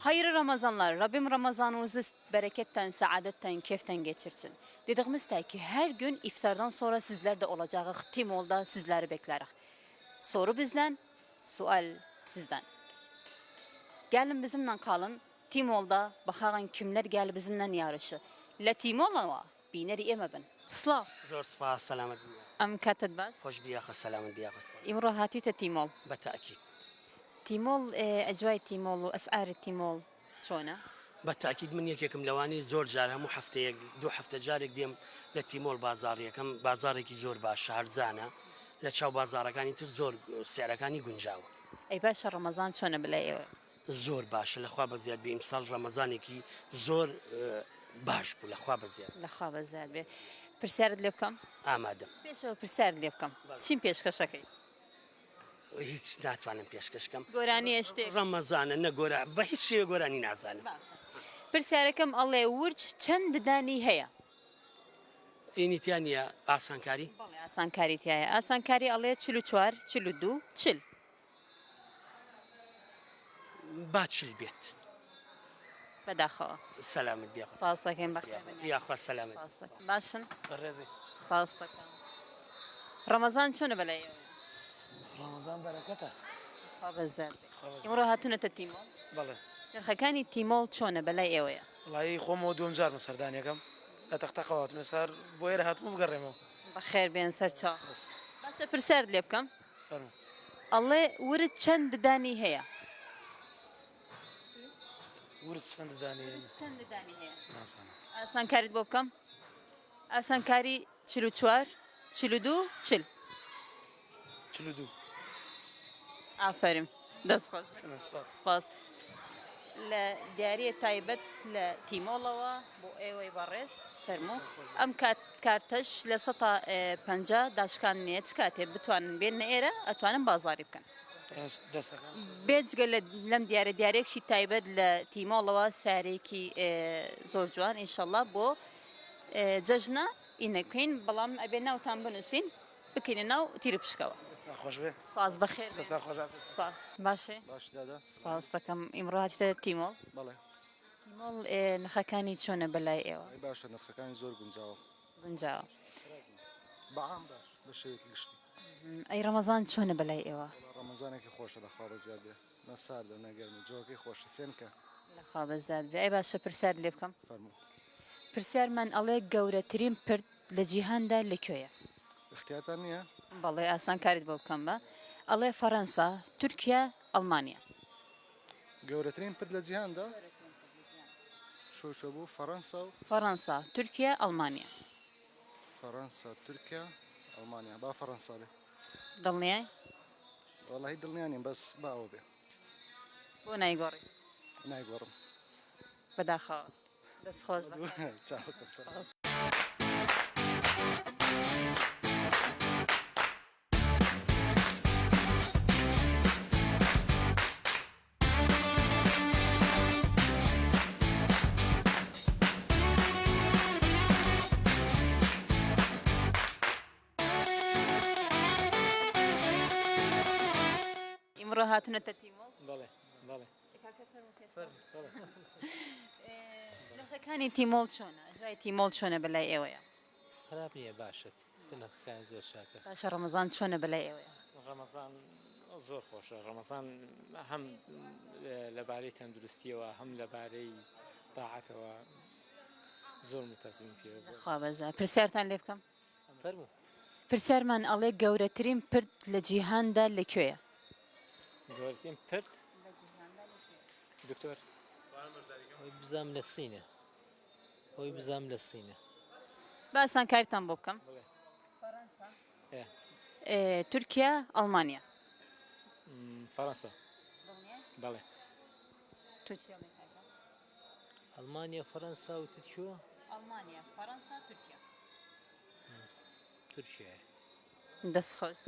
Hayırlı Ramazanlar. Rabbim Ramazanınızı bereketten, saadetten, keyiften geçirsin. Dediğimiz ki her gün iftardan sonra sizler de olacağız. Timol'da sizleri bekleriz. Soru bizden, sual sizden. Gelin bizimle kalın. Timol'da bakalım kimler geldi bizimle yarışı. La Timol'a var. Bineri emebin. Sıla. زور سپاس سلامت بیا Am katet baş. خوش بیا خو سلامت بیا خو سپاس İmro hatite Timol. بالتأكيد تيمول أجواء تيمول وأسعار تيمول شلونه؟ بالتأكيد من یەکێکم لەوانی زۆر جار هەموو هەفتەیەک دوو هەفتە جارێک دێم لە تیمۆل بازاڕیەکەم بازارێکی زۆر باش شارزانە لە چاو بازارەکانی تر زۆر سیارەکانی گونجاوە أي باشا رمضان شلونه بلاقيه؟ زۆر باشە لەخوا بەزیاد بێ ئیمساڵ ڕەمەزانێکی زۆر باش بوو لەخوا بەزیاد لخواب زاد برسارد لي بكم؟ ئامادەم بيشو برسارد لي بكم؟ شين بيش كشكي؟ هیچ ناتوانم پێشکەشکەم قراني اشتي ڕەمەزانە نەگۆرە بە هیچ شێوە گۆرانی نازانم برساركم الله ورج چند داني هيا؟ ئینیتیانە ئاسانکاری بالله آسان كاري تيايا آسان كاري الله چلو چوار چلو دو چل باچل بێت بداخوا سەلامت بیا فاصلة كين بخير یاخوا سەلامت فاصلة باشن ڕێزی فاصلة رمضان شلونه بلاقيه؟ ڕەمەزان بەرەکەتە خواب زاد يمرو هاتونا تتيمول بەڵێ خەکانی تیمۆڵ چۆنە بەلای ئێوەیە وڵایی خۆمەوە دوم جار سەردانیەکەم لە تەختەقەوات مێسار بۆ ئێرە هاتمە بگەڕێمەوە بەخێر بێن سەر چاو باشە پرسیار لێ بکەم فەرموو ئەڵێ ورد چەند دانی هەیە ورد چەند دانی چەند دانی هەیە ناسانە ئاسانکاریت بۆ بکەم ئاسانکاری چل و چوار چل و دوو چل چلو دوو ئافرین دەستخۆش سپاس سپاس لە دیارە تایبەت لە تیمۆڵەوە بۆ ئێوەی بەڕێز فەرموو ئەم کارتەش لە 150 داشکانێ چ کاتێ بتوانن بێنە ئێرە ئەتوانن بازاری بکەن دەستەکان بێجگە لەم دیارێکشی تایبەت لە تیمۆڵەوە سارێکی زۆر جوان ئینشەڵڵا بۆ جەژنە ئینەکەین بەڵام ئەبێ ناوتان بنووسین بکەینە ناو تیرە پشکەوە دەستا خۆش بێ سپاس بەخێر دەستا خۆش سپاس باشێ باش دادا سپاس دەکەم ئیمڕاتیتە تیمۆڵ بەڵێ تیمۆڵ نرخەکانی چۆنە بەلای ئێوە ئەی باشە نرخەکانی زۆر گونجاوە گونجاوە بەعام باش بە شێوەیەکی گشتی ئەی ڕەمەزان چۆنە بەلای ئێوە ڕەمەزانێکی خۆشە لەخوا بە زیاد بێ نە سارد و نەگەرمی جۆگەی خۆشە فێنکە لەخوا بەزاد بێ ئەی باشە پرسیار لێ بکەم فەرموو پرسیارمان ئەڵێ گەورەترین پرد لە جیهاندا لەکوێیە اختیارتان نییە بەڵێ ئاسان کاریت بۆ بکەم بە ئەڵێ فەڕەنسا تورکیا ئەڵمانیا گەورەترین پرد لە جیهاندا شۆشە بوو فەڕەنسا و فەڕەنسا تورکیا ئەڵمانیا فەڕەنسا تورکیا ئەڵمانیا با فەڕەنسا بێ دڵنیای وەڵی دڵنیانیم بەس باوە بێ بۆ نایگۆڕی نایگۆڕم بەداخەوە دەست خۆش بە چاوەکەم سەر ئیمڕۆ هاتونەتە تیمۆڵ بەڵێ بەڵێ نرخەکانی تیمۆڵ چۆنە ژای تیمۆڵ چۆنە بەلای ئێوەیە خراپ نییە باشت سنەکەەکانی زۆر چاکە باشە ڕەمەزان چۆنە بەلای ئێوەیە ڕەمەزان زۆر خۆشە ڕەمەزان هەم لەبارەی تەندروستیەوە هەم لەبارەی تاعاتەوە زۆر متەزم پێ خوا بەزە پرسیارتان لێ بکەم فەرموو پرسیارمان ئەڵێ گەورەترین پرد لە جیهاندا لەکوێیە گەورەترین پرد دکتۆر ئەوی بزانم لە سینە ئەوی بزانم لە سینە باسان کاریتان بۆ بکەم تورکیا ئەڵمانیا فەڕەنسا بەڵێ ئەڵمانیا فەڕەنسا و ترکیە ئەڵمانیا فەڕەنسا تورکیا تورکیە دەست خۆش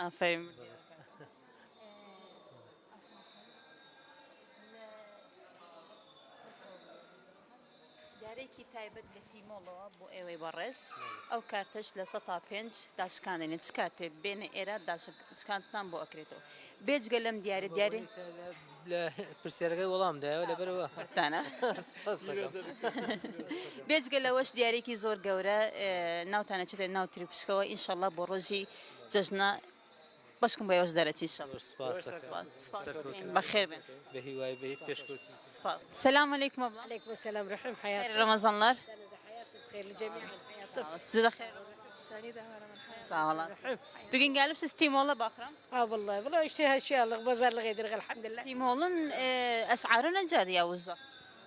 ئافرین دیارێکی تایبەت لە تیمۆڵەوە بۆ ئێوەی بەڕێز ئەو کارتەش لە 5 داشکانێنێت چ کاتێ بێنە ئێرە داشکانتان بۆ ئەکرێتەوە بێجگە لەم دیاری لە پرسیارەکەی وەڵام دایەوە لەبەرەوە تانە بێجگە لەوەش دیارێکی زۆر گەورە ناوتانە چێت ناو تریپشکەوە ئینشەڵڵا بۆ ڕۆژی جەژنە بەشکم بە ێوەش دەرەچی شەڵ سپاس دەکەم بەخێر بن بە هیوای بە پێشکەوتی سلام علیکم أبلة عليكم السلام رحم حياتك خير رمضانlar حياتك بخير للجميع حياتك siz de xeyir sağ olun bugün gelip siz Timoğlu'na bakıram اه والله اشتهي هالشيء بازار لغيدر الحمد لله Timoğlu'nun esarı ne cadı Yavuz'da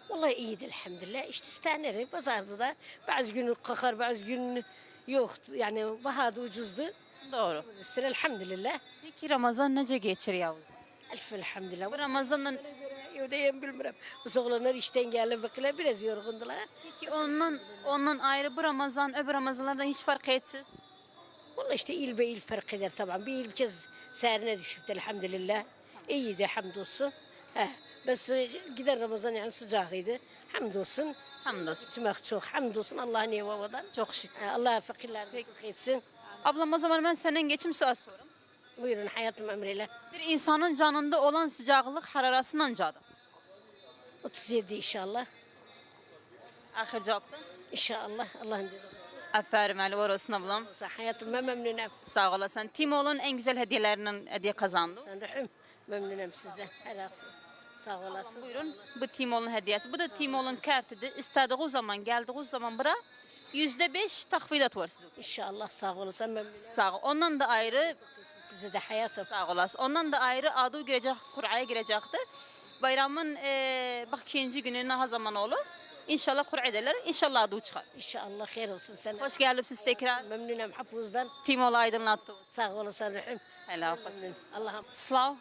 والله ايد الحمد لله ايش تستانر بازارda da bazı gün kakar bazı gün yok yani bahadı ucuzdu doğru üstüne elhamdülillah peki Ramazan nece geçir Yavuz'da elf elhamdülillah bu Ramazan'ın ödeyem bilmiyorum bu oğlanlar işten geldi vakile biraz yorgundular peki ondan ayrı bu Ramazan öbür Ramazanlardan hiç fark etsiz والله işte il be il fark eder tabii bir il kez seherine düşüp elhamdülillah iyiydi hamdolsun ha bas gider Ramazan yani sıcağıydı hamdolsun hamdolsun içmek çok hamdolsun Allah'ın eyvallah çok şükür Allah fakirlerden etsin. ablam o zaman ben senden geçim sual sorum Buyurun hayatım emriyle. bir insanın canında olan sıcaklık hararasından cadı 37 inşallah. ahir cevapta İnşallah Allah'ın dediği. aferin Ali var olsun ablam Hayatım memnunum. sağ olasın Timoğlu'nun en güzel hediyelerinden hediye kazandı Sen rahim. Memnunum sizden. Helal sağ olasın. Buyurun. Bu Timoğlu'nun hediyesi. Bu da Timoğlu'nun kartıdır. İstediği zaman, geldiği zaman bura %5 takvidat var sizin. İnşallah sağ olasın memnunum. Sağ ol. Ondan da ayrı, Size de hayatım. sağ olasın. Ondan da ayrı adı girecek, Kur'a'ya girecektir. Bayramın bak ikinci günü ne zaman olur? İnşallah Kur'a ederler. İnşallah adı çıkar. İnşallah hayır olsun sana. Hoş geldiniz tekrar. Memnunum hapuzdan. Timoğlu aydınlattı. Sağ olasın rahim. Helal hoş. Memnun. Allah'ım. Slav.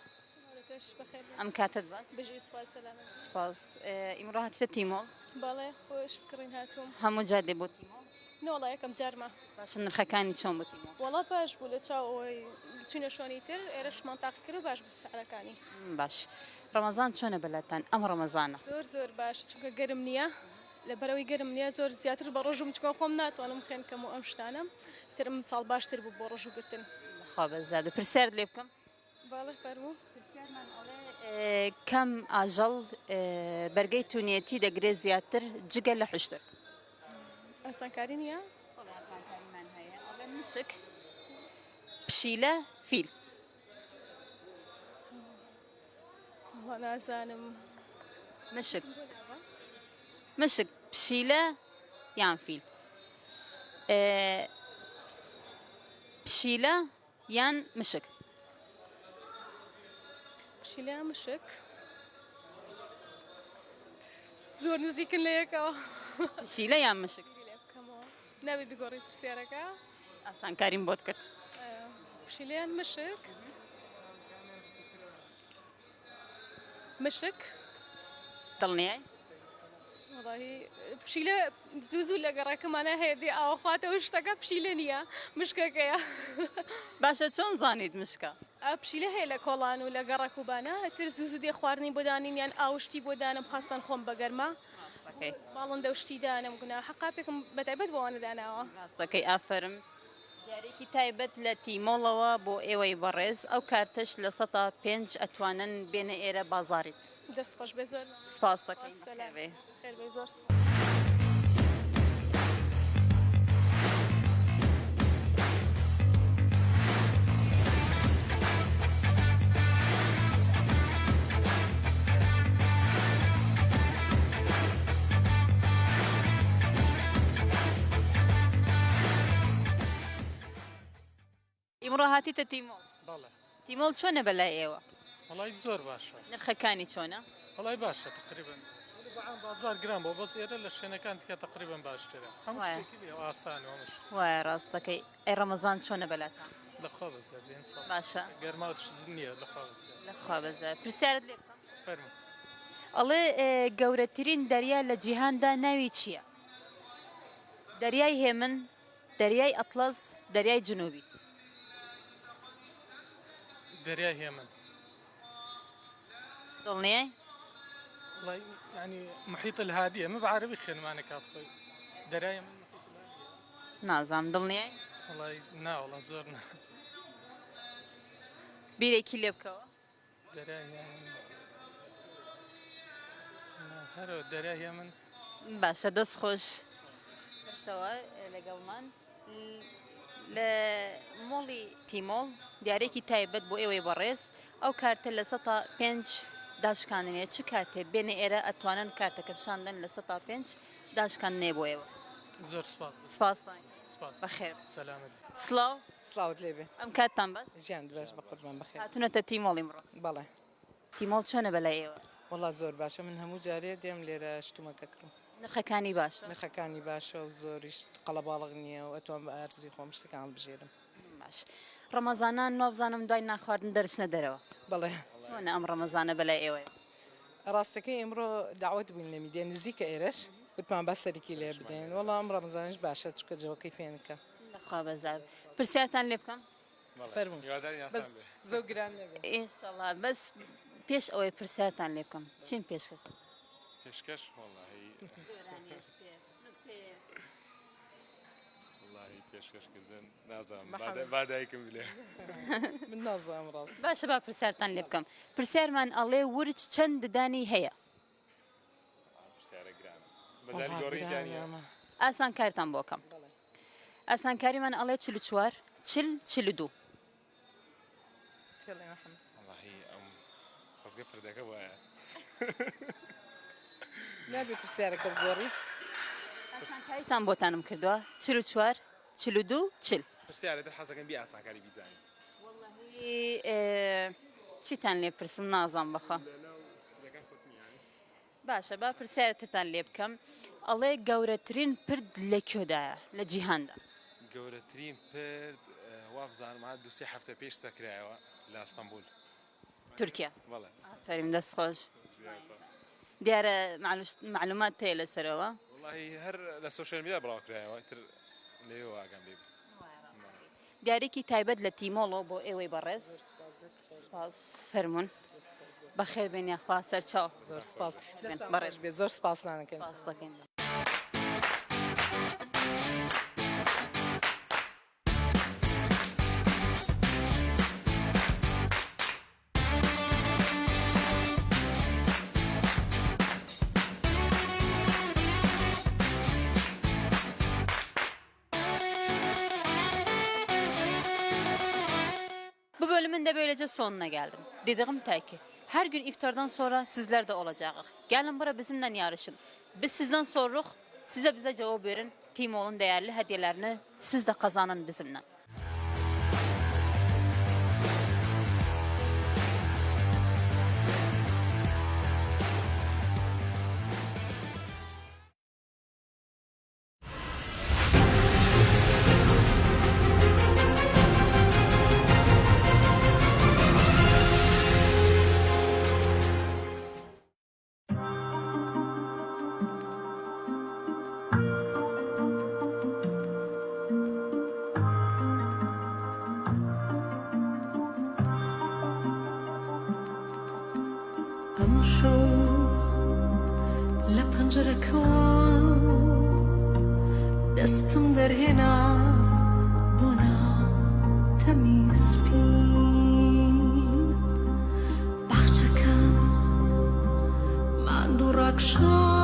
تش بخير Am katid baş. بجي سؤال سلامة Spas. İmrahat işte Timol. بالله وش تكرين هاتهم Hamu cadde bu Timol. نو والله يكم جارمة Başın nırkakani çon bu Timol. والله باش بولا تشاو تشونا شوني تر إيرش منطقة كرو باش بس على كاني باش رمضان شلون بلاتان ام رمضان زور زور باش چونکە گەرم نییە لە بەرەوەی گەرم نییە زۆر زیاتر بە ڕۆژم چکۆ خۆم ناتوانم خێن کەم و ئەم شتانم ترم ساڵ باشتر بوو بۆ ڕۆژ و گرتن خاب زاد پرسیار لێ بکەم باڵێ فەرموو کەم ئاژەڵ بەرگەی تونێتی دەگرێت زیاتر جگە لە حشتر ئاسانکاری نییە مشک پشیلە فیل والله نازانم مشک مشک پشیلە یان فیل پشیلە یان مشک پشیلەیان مشک زۆر نزیکن لە یەکەوە پشیلە یان مشک لێ بکەمەوە ناوی بگۆڕی پرسیارەکە ئاسانکاریم بۆت کرد پشیلەیان مشک مشک دڵنیای والله پشیلە زوو زوو لە گەڕەکەمانە هەیە دێ ئاوەخواتەوە شتەکە پشیلە نییە مشکەکەیە باشە چۆن زانیت مشکە پشیلە هەیە لە کۆڵان و لە گەڕەک و بانە تر زوو زوو دێ خواردنی بۆ دانین یان ئاوشتی بۆ دانم خاستان خۆم بەگەرما باڵندە شتی دانم گونا حەقا پێکم بەتایبەت بۆوانە داناوە ڕاستەکەی ئافرم دیارێکی تایبەت لە تیمۆڵەوە بۆ ئێوەی بەڕێز ئەو کارتەش لە 5 ئەتوانن بێنە ئێرە بازاری دەست خۆش بێ زۆر سپاس دەکەین سەلام. بێ. خێر بێ زۆر ئیمڕۆ هاتیتە تیمۆڵ بەڵێ تیمۆڵ چۆنە بەلای ئێوە وڵی زۆر باشە نرخەکانی چۆنە وڵی باشە تقریبن بازار گران بۆ بەس ئێرە لە شوێنەکان تکە تقریبن باشترە هەموو وایە. شتێکی بێ ئاسانە ئەومش وایە ڕاستەکەی ئەی ڕەمەزان چۆنە بەلاتان لەخوا بەزە بێن ساڵ باشە گەرماوت شزم نییە لەخوا بەزە لەخوا بەزە پرسیارت لێ بکەم فەرمو ئەڵێ گەورەترین دەریا لە جیهاندا ناوی چییە دەریای هێمن دەریای ئەتلەس دەریای جنوبی دەریای هێمن دڵنیای والله يعني محيط الهادية ما بعرف يخن ماني كات خوي دراية من نازم دڵنیای والله نا والله زورنا بیرێکی لێ بکەوە دراية من هەرو دراية من باشە دەست خۆش دەستەوە لەگەڵمان لە مۆڵی تیمۆڵ دیارێکی تایبەت بۆ ئێوەی بەڕێز ئەو کارتە لە 5 داشکانێت چ کاتێ بێنە ئێرە ئەتوانن کارتەکە پیشاندن لە 5 داشکانێ بۆ ئێوە زور سپاس سپاسان سپاس بەخێر سلامت سلااو سلااوت لێبێ ئەم کاتتان باش ژیان باش بە قوربان بەخێر هاتونەتە تیمۆڵی مڕۆ بەڵێ تیمۆڵ چۆنە بەلای ئێوە وڵا زۆر باشە من هەموو جارێ دێم لێرە شتومەکە کڕم نرخەکانی باشە نرخەکانی باشە و زۆریش قەڵەباڵغ نییە و ئەتوان بە ئارزی خۆم شتەکان بژێرم باش ڕەمەزانان نوابزانم دوای ناخواردن دەرچنە دەرەوە بەڵێ چۆنە ئەم ڕەمەزانە بەلای ئێوە ڕاستەکەی ئێمڕۆ داوت بووین لە میدێ نزیکە ئێرەش وتمان بە سەرکی لێ بدەین وەڵام ئەم ڕەمەزانش باشە چکە جەوەکەی فێنکە لەخوا بەزار پرسیارتان لێ بکەم فەرموو بەس زۆر گران نەبێت ئینشەڵا بەس پێش ئەوەی پرسیارتان لێ بکەم چیم پێشکەش پێشکەش وڵی وڵی پێشکەشکردن نازانم بادایکم بلێ من نازانم ڕاست باشە با پرسیارتان لێ بکەم پرسیارمان ئەڵێ ورچ چەند ددانی هەیە پرسیارە گرانە بەزاری گۆڕی دانیە ئاسان کارتان بۆکەم ئاسانکاریمان ئەڵێ 44 42 وڵی ئەم خۆزگە پردەکە وایە نابێ پرسیارەکە بگۆڕی ئاسانکاریتان بۆتانم کردووە 44 42 40 پرسیارە حەزەکەم بی ئاسانکاری بیزانین چیتان لێ پرسم نازان بخوا باشە با پرسیارەتتان لێ بکەم ئەڵێ گەورەترین پرد لە کوێدایە لە جیهاندا گەورەترین پرد وا بزانم دووسێ هەفتە پێش سەکرایەوە لە ئەستەمبول تورکیا بەڵێ فەریم دەست خۆش دیارە معلومات تەیە لەسەرەوە وڵی هەر لە سوۆشیال میدیا بڵاوکرایەوە تر لێوە ئاگام لێ دیارێکی تایبەت لە تیمۆڵەوە بۆ ئێوەی بەڕێز سپاس فەرمونون بەخێر بێنیا خوا سەرچاو زۆر سپاس بەڕێژ بێت زۆر سپاسنانەکەن سپاس دەکەین Bu bölümün de böylece sonuna geldim. Dediğim tek ki her gün iftardan sonra sizler de olacağız. Gelin buraya bizimle yarışın. Biz sizden soruruz, size bize cevap verin. Timoğlu'nun değerli hediyelerini siz de kazanın bizimle. ئەمشەو لە پەنجەرەکەوە دەستم دەرهێنا بۆ ناو تەمیزبین باخچەکە ماندوو ڕاکشە